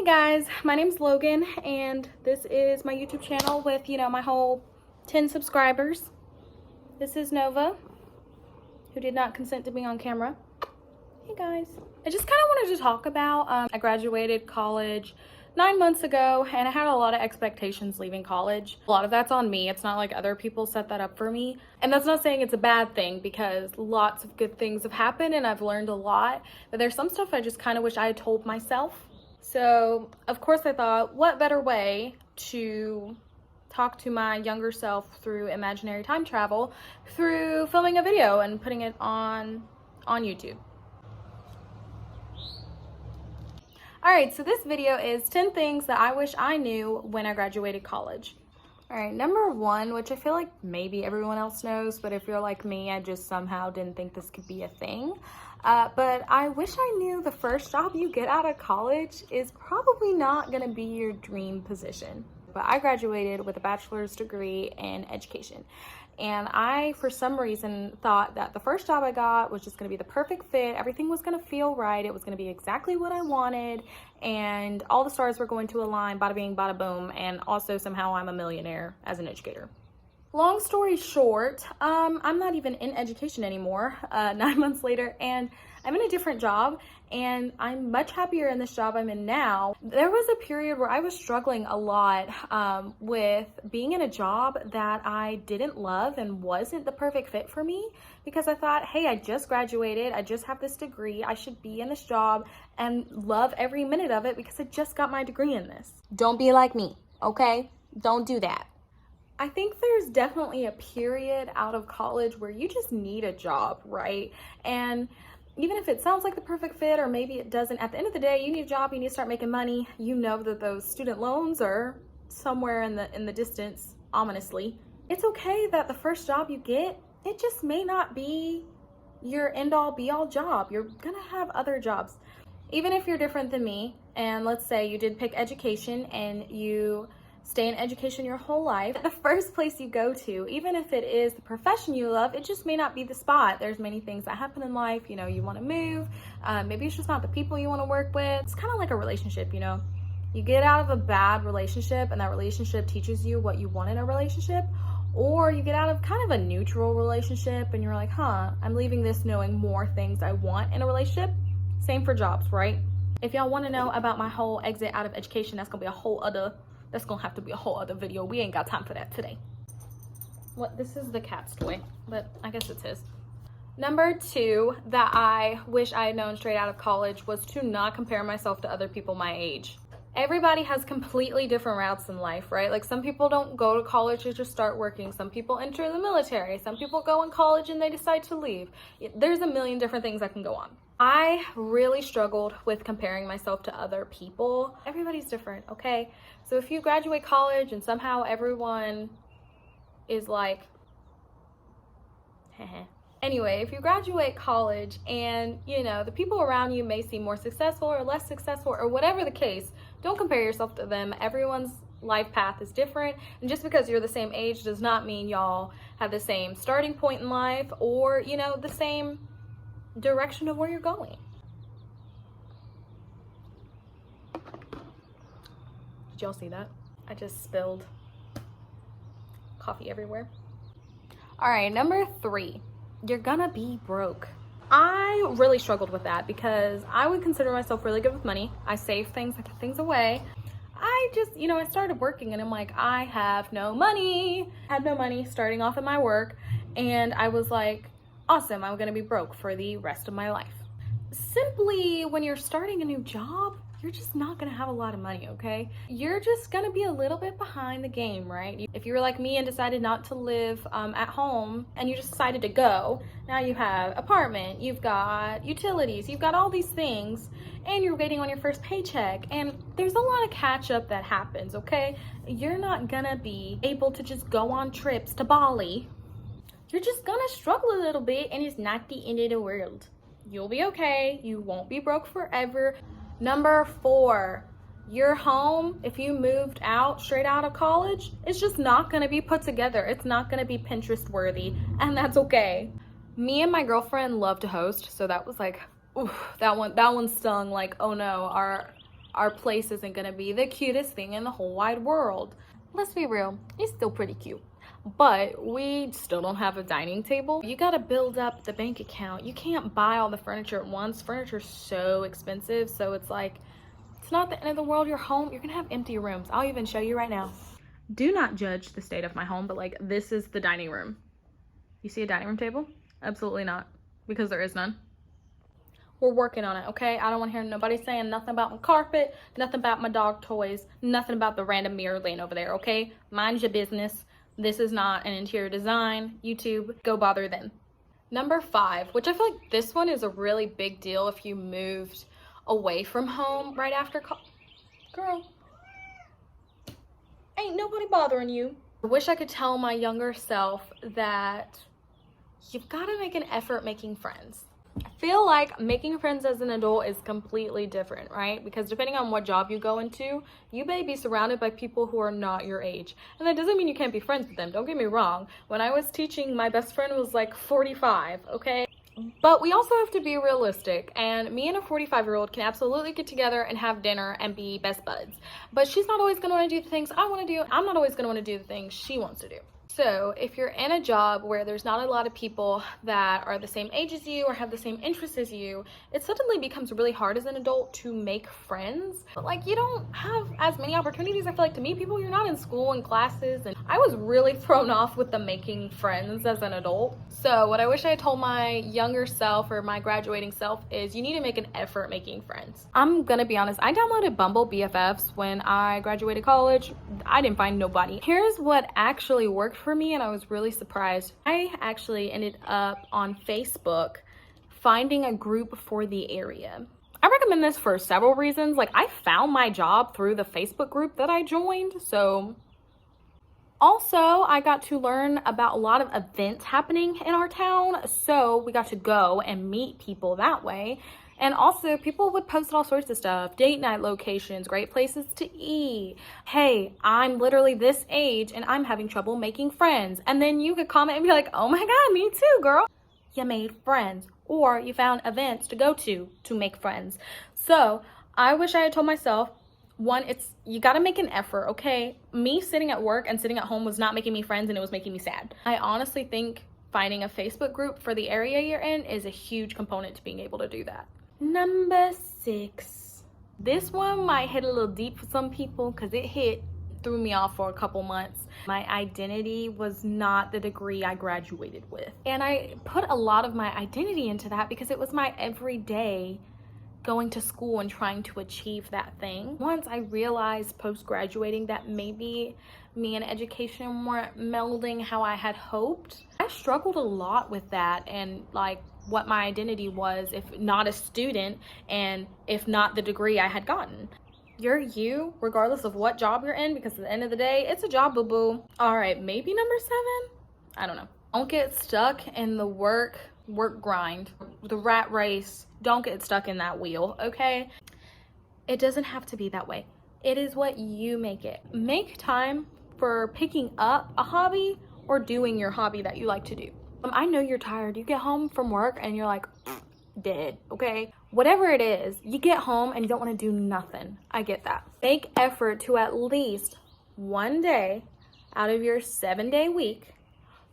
Guys, my name's Logan and this is my YouTube channel with, my whole 10 subscribers. This is Nova, who did not consent to being on camera. Hey guys. I just kind of wanted to talk about, I graduated college 9 months ago and I had a lot of expectations leaving college. A lot of that's on me. It's not like other people set that up for me. And that's not saying it's a bad thing because lots of good things have happened and I've learned a lot. But there's some stuff I just kind of wish I had told myself. So, of course, I thought, what better way to talk to my younger self through imaginary time travel through filming a video and putting it on YouTube. Alright, so this video is 10 things that I wish I knew when I graduated college. Alright, number one, which I feel like maybe everyone else knows, but if you're like me, I just somehow didn't think this could be a thing. But I wish I knew the first job you get out of college is probably not going to be your dream position. But I graduated with a bachelor's degree in education. And I, for some reason, thought that the first job I got was just going to be the perfect fit. Everything was going to feel right. It was going to be exactly what I wanted. And all the stars were going to align, bada bing, bada boom. And also somehow I'm a millionaire as an educator. Long story short, I'm not even in education anymore 9 months later, and I'm in a different job, and I'm much happier in this job I'm in now. There was a period where I was struggling a lot with being in a job that I didn't love and wasn't the perfect fit for me, because I thought, hey, I just graduated, I just have this degree, I should be in this job and love every minute of it because I just got my degree in this. Don't be like me, okay? Don't do that. I think there's definitely a period out of college where you just need a job, right? And even if it sounds like the perfect fit or maybe it doesn't, at the end of the day, you need a job, you need to start making money. You know that those student loans are somewhere in the distance, ominously. It's okay that the first job you get, it just may not be your end-all be-all job. You're gonna have other jobs. Even if you're different than me, and let's say you did pick education and you stay in education your whole life, the first place you go to, even if it is the profession you love, it just may not be the spot. There's many things that happen in life, you want to move, maybe it's just not the people you want to work with. It's kind of like a relationship, you get out of a bad relationship and that relationship teaches you what you want in a relationship, or you get out of kind of a neutral relationship and you're like, I'm leaving this knowing more things I want in a relationship. Same for jobs, right? If y'all want to know about my whole exit out of education, that's gonna have to be a whole other video. We ain't got time for that today. This is the cat's toy, but I guess it's his. Number two that I wish I had known straight out of college was to not compare myself to other people my age. Everybody has completely different routes in life, right? Like some people don't go to college to just start working. Some people enter the military. Some people go in college and they decide to leave. There's a million different things that can go on. I really struggled with comparing myself to other people. Everybody's different, okay? So if you graduate college and somehow everyone is like, anyway, if you graduate college and, the people around you may seem more successful or less successful or whatever the case, don't compare yourself to them. Everyone's life path is different. And just because you're the same age does not mean y'all have the same starting point in life or, the same direction of where you're going. Did y'all see that? I just spilled coffee everywhere. All right, number three, you're gonna be broke. I really struggled with that because I would consider myself really good with money. I save things, I put things away. I just, I started working and I'm like, I have no money. I had no money starting off at my work and I was like, awesome, I'm gonna be broke for the rest of my life. Simply when you're starting a new job, you're just not gonna have a lot of money, okay? You're just gonna be a little bit behind the game, right? If you were like me and decided not to live at home and you just decided to go, now you have apartment, you've got utilities, you've got all these things, and you're waiting on your first paycheck, and there's a lot of catch up that happens, okay? You're not gonna be able to just go on trips to Bali. You're just gonna struggle a little bit and it's not the end of the world. You'll be okay. You won't be broke forever. Number four, your home, if you moved out straight out of college, it's just not gonna be put together. It's not gonna be Pinterest worthy, and that's okay. Me and my girlfriend love to host, so that was like, oof, that one stung like, oh no, our our place isn't gonna be the cutest thing in the whole wide world. Let's be real, it's still pretty cute. But we still don't have a dining table. You gotta build up the bank account. You can't buy all the furniture at once. Furniture's so expensive, so it's like, it's not the end of the world. You're home, you're gonna have empty rooms. I'll even show you right now. Do not judge the state of my home, but like, this is the dining room. You see a dining room table? Absolutely not, because there is none. We're working on it, okay? I don't want to hear nobody saying nothing about my carpet, nothing about my dog toys, nothing about the random mirror laying over there, okay? Mind your business. This is not an interior design. YouTube, go bother them. Number 5, which I feel like this one is a really big deal if you moved away from home right after Girl, ain't nobody bothering you. I wish I could tell my younger self that you've got to make an effort making friends. I feel like making friends as an adult is completely different, right? Because depending on what job you go into, you may be surrounded by people who are not your age. And that doesn't mean you can't be friends with them. Don't get me wrong. When I was teaching, my best friend was like 45, okay? But we also have to be realistic, and me and a 45-year-old can absolutely get together and have dinner and be best buds. But she's not always going to want to do the things I want to do. I'm not always going to want to do the things she wants to do. So if you're in a job where there's not a lot of people that are the same age as you or have the same interests as you, it suddenly becomes really hard as an adult to make friends. But like, you don't have as many opportunities, I feel like, to meet people. You're not in school and classes, and I was really thrown off with the making friends as an adult. So what I wish I had told my younger self or my graduating self is you need to make an effort making friends. I'm gonna be honest, I downloaded Bumble BFFs when I graduated college. I didn't find nobody. Here's what actually worked for me, and I was really surprised. I actually ended up on Facebook finding a group for the area. I recommend this for several reasons. Like, I found my job through the Facebook group that I joined, so also, I got to learn about a lot of events happening in our town, so we got to go and meet people that way. And also, people would post all sorts of stuff, date night locations, great places to eat. Hey, I'm literally this age and I'm having trouble making friends. And then you could comment and be like, oh my God, me too, girl. You made friends, or you found events to go to make friends. So I wish I had told myself, one, you got to make an effort, okay? Me sitting at work and sitting at home was not making me friends, and it was making me sad. I honestly think finding a Facebook group for the area you're in is a huge component to being able to do that. Number 6. This one might hit a little deep for some people because it threw me off for a couple months. My identity was not the degree I graduated with. And I put a lot of my identity into that because it was my everyday going to school and trying to achieve that thing. Once I realized post-graduating that maybe me and education weren't melding how I had hoped, I struggled a lot with that, and like what my identity was if not a student and if not the degree I had gotten. You're you regardless of what job you're in, because at the end of the day, it's a job, boo-boo. All right, maybe number 7? I don't know. Don't get stuck in the work grind, the rat race. Don't get stuck in that wheel, okay? It doesn't have to be that way. It is what you make it. Make time for picking up a hobby or doing your hobby that you like to do. I know you're tired. You get home from work and you're like dead, okay? Whatever it is, you get home and you don't want to do nothing. I get that. Make effort to at least one day out of your 7-day week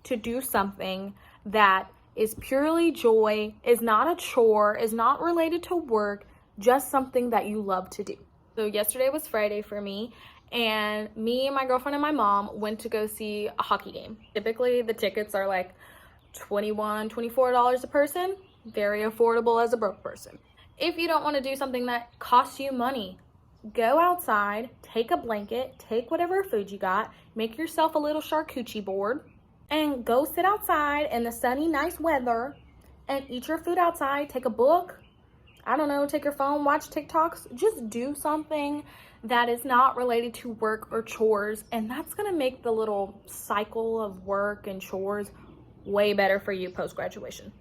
to do something that is purely joy, is not a chore, is not related to work, just something that you love to do. So yesterday was Friday for me, and me and my girlfriend and my mom went to go see a hockey game. Typically the tickets are like $21, $24 a person, very affordable as a broke person. If you don't want to do something that costs you money, go outside, take a blanket, take whatever food you got, make yourself a little charcuterie board, and go sit outside in the sunny, nice weather and eat your food outside. Take a book. I don't know, take your phone, watch TikToks. Just do something that is not related to work or chores. And that's going to make the little cycle of work and chores way better for you post-graduation.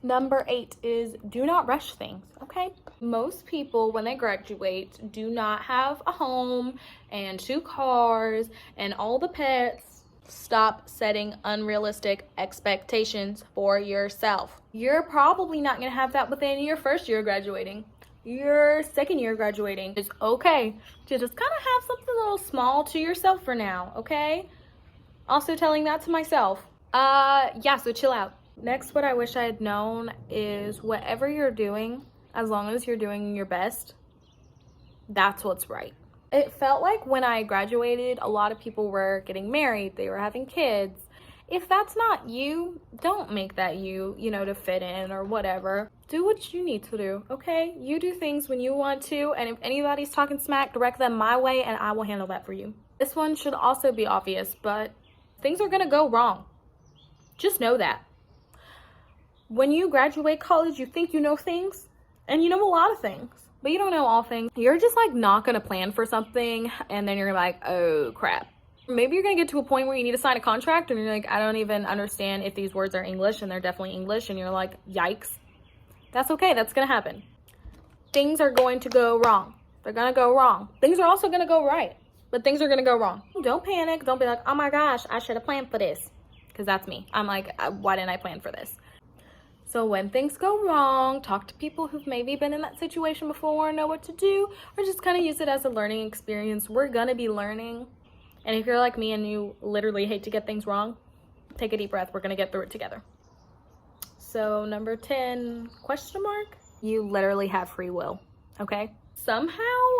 Number 8 is do not rush things, okay? Most people, when they graduate, do not have a home and 2 cars and all the pets. Stop setting unrealistic expectations for yourself. You're probably not going to have that within your first year of graduating. your second year graduating. It's okay to just kind of have something a little small to yourself for now, okay? Also telling that to myself. Yeah, so chill out. Next, what I wish I had known is whatever you're doing, as long as you're doing your best, that's what's right. It felt like when I graduated, a lot of people were getting married, they were having kids. If that's not you, don't make that you know, to fit in or whatever. Do what you need to do, okay? You do things when you want to, and if anybody's talking smack, direct them my way and I will handle that for you. This one should also be obvious, but things are gonna go wrong. Just know that. When you graduate college, you think you know things, and you know a lot of things, but you don't know all things. You're just like not gonna plan for something, and then you're like, oh crap. Maybe you're gonna get to a point where you need to sign a contract and you're like, I don't even understand if these words are English, and they're definitely English, and you're like, yikes. That's okay, that's gonna happen. Things are going to go wrong. They're gonna go wrong. Things are also gonna go right, but things are gonna go wrong. Don't panic, don't be like, oh my gosh, I should have planned for this. Because that's me. I'm like, why didn't I plan for this? So when things go wrong, talk to people who've maybe been in that situation before, know what to do, or just kind of use it as a learning experience. We're gonna be learning. And if you're like me and you literally hate to get things wrong, take a deep breath. We're gonna get through it together. So number 10, question mark? You literally have free will, okay? Somehow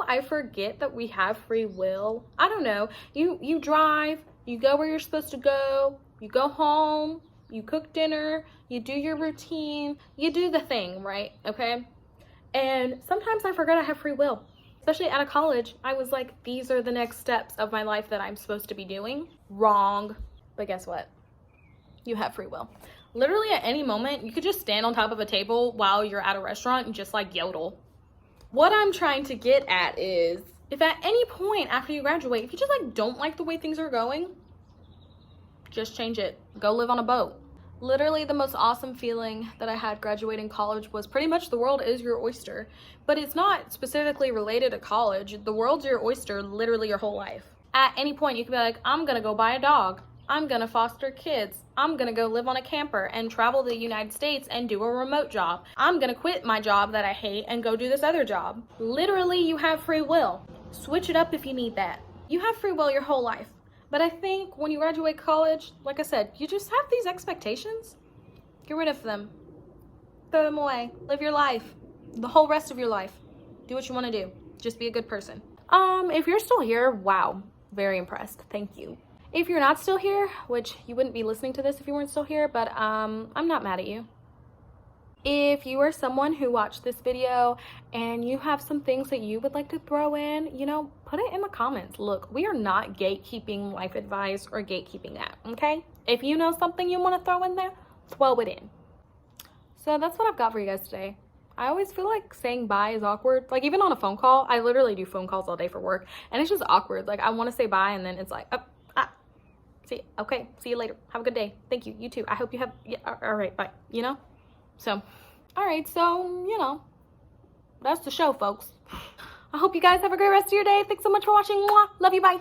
I forget that we have free will. I don't know. You drive, you go where you're supposed to go, you go home, you cook dinner, you do your routine, you do the thing, right? Okay? And sometimes I forget I have free will. Especially out of college, I was like, these are the next steps of my life that I'm supposed to be doing. Wrong. But guess what? You have free will. Literally at any moment, you could just stand on top of a table while you're at a restaurant and just like yodel. What I'm trying to get at is, if at any point after you graduate, if you just like don't like the way things are going, just change it. Go live on a boat. Literally the most awesome feeling that I had graduating college was pretty much the world is your oyster. But it's not specifically related to college. The world's your oyster literally your whole life. At any point you could be like, I'm gonna go buy a dog. I'm gonna foster kids. I'm gonna go live on a camper and travel the United States and do a remote job. I'm gonna quit my job that I hate and go do this other job. Literally you have free will. Switch it up if you need that. You have free will your whole life. But I think when you graduate college, like I said, you just have these expectations. Get rid of them. Throw them away. Live your life. The whole rest of your life. Do what you want to do. Just be a good person. If you're still here, wow. Very impressed. Thank you. If you're not still here, which you wouldn't be listening to this if you weren't still here, but I'm not mad at you. If you are someone who watched this video and you have some things that you would like to throw in, you know, put it in the comments. Look, we are not gatekeeping life advice or gatekeeping that, okay? If you know something you want to throw in there, throw it in. So that's what I've got for you guys today. I always feel like saying bye is awkward. Like even on a phone call, I literally do phone calls all day for work and it's just awkward. Like I want to say bye and then it's like, see you later. Have a good day. Thank you. You too. I hope you have, yeah, all right, bye, you know? So, all right, so, you know, that's the show, folks. I hope you guys have a great rest of your day. Thanks so much for watching. Mwah. Love you. Bye.